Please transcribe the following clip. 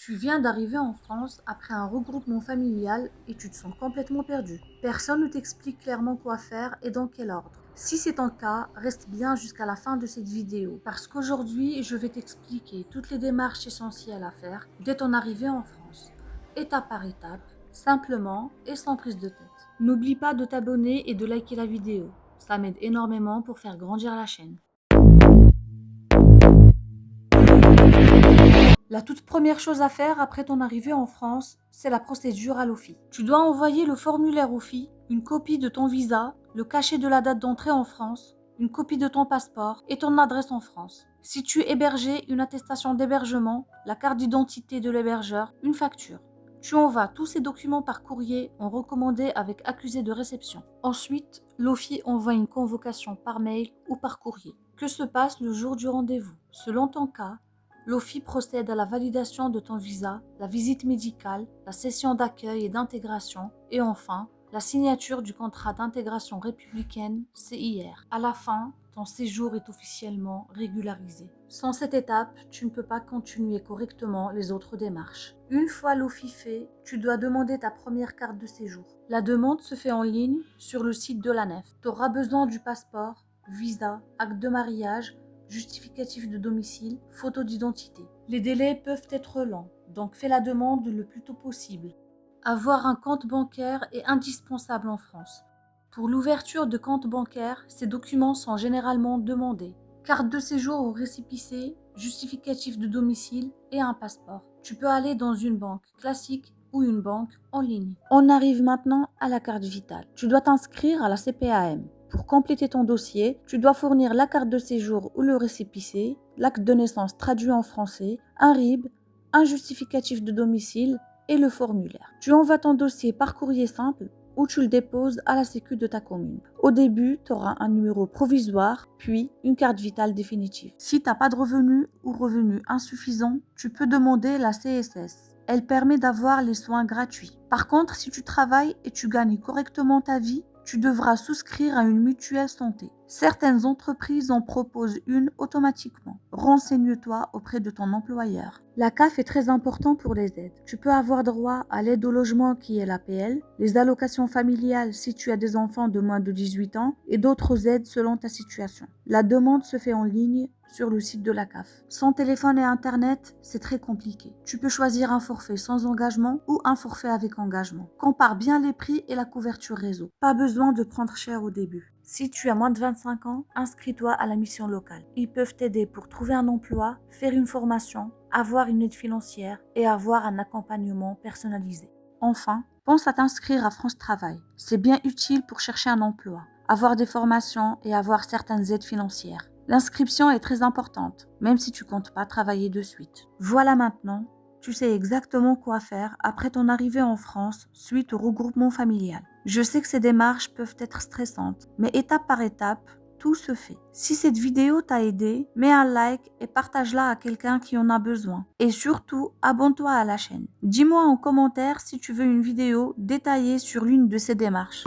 Tu viens d'arriver en France après un regroupement familial et tu te sens complètement perdu. Personne ne t'explique clairement quoi faire et dans quel ordre. Si c'est ton cas, reste bien jusqu'à la fin de cette vidéo parce qu'aujourd'hui, je vais t'expliquer toutes les démarches essentielles à faire dès ton arrivée en France, étape par étape, simplement et sans prise de tête. N'oublie pas de t'abonner et de liker la vidéo. Ça m'aide énormément pour faire grandir la chaîne. La toute première chose à faire après ton arrivée en France, c'est la procédure à l'OFII. Tu dois envoyer le formulaire OFII, une copie de ton visa, le cachet de la date d'entrée en France, une copie de ton passeport et ton adresse en France. Si tu es hébergé, une attestation d'hébergement, la carte d'identité de l'hébergeur, une facture. Tu envoies tous ces documents par courrier en recommandé avec accusé de réception. Ensuite, l'OFII envoie une convocation par mail ou par courrier. Que se passe le jour du rendez-vous? Selon ton cas, l'OFII procède à la validation de ton visa, la visite médicale, la session d'accueil et d'intégration et enfin, la signature du contrat d'intégration républicaine CIR. À la fin, ton séjour est officiellement régularisé. Sans cette étape, tu ne peux pas continuer correctement les autres démarches. Une fois l'OFII fait, tu dois demander ta première carte de séjour. La demande se fait en ligne sur le site de l'ANEF. Tu auras besoin du passeport, visa, acte de mariage, justificatif de domicile, photo d'identité. Les délais peuvent être longs, donc fais la demande le plus tôt possible. Avoir un compte bancaire est indispensable en France. Pour l'ouverture de compte bancaire, ces documents sont généralement demandés. Carte de séjour au récépissé, justificatif de domicile et un passeport. Tu peux aller dans une banque classique ou une banque en ligne. On arrive maintenant à la carte vitale. Tu dois t'inscrire à la CPAM. Pour compléter ton dossier, tu dois fournir la carte de séjour ou le récépissé, l'acte de naissance traduit en français, un RIB, un justificatif de domicile et le formulaire. Tu envoies ton dossier par courrier simple ou tu le déposes à la sécu de ta commune. Au début, tu auras un numéro provisoire, puis une carte vitale définitive. Si tu n'as pas de revenus ou revenus insuffisants, tu peux demander la CSS. Elle permet d'avoir les soins gratuits. Par contre, si tu travailles et tu gagnes correctement ta vie, tu devras souscrire à une mutuelle santé. Certaines entreprises en proposent une automatiquement. Renseigne-toi auprès de ton employeur. La CAF est très important pour les aides. Tu peux avoir droit à l'aide au logement qui est l'APL, les allocations familiales si tu as des enfants de moins de 18 ans et d'autres aides selon ta situation. La demande se fait en ligne sur le site de la CAF. Sans téléphone et internet, c'est très compliqué. Tu peux choisir un forfait sans engagement ou un forfait avec engagement. Compare bien les prix et la couverture réseau. Pas besoin de prendre cher au début. Si tu as moins de 25 ans, inscris-toi à la mission locale. Ils peuvent t'aider pour trouver un emploi, faire une formation, avoir une aide financière et avoir un accompagnement personnalisé. Enfin, pense à t'inscrire à France Travail. C'est bien utile pour chercher un emploi, avoir des formations et avoir certaines aides financières. L'inscription est très importante, même si tu comptes pas travailler de suite. Voilà maintenant, tu sais exactement quoi faire après ton arrivée en France suite au regroupement familial. Je sais que ces démarches peuvent être stressantes, mais étape par étape, tout se fait. Si cette vidéo t'a aidé, mets un like et partage-la à quelqu'un qui en a besoin. Et surtout, abonne-toi à la chaîne. Dis-moi en commentaire si tu veux une vidéo détaillée sur l'une de ces démarches.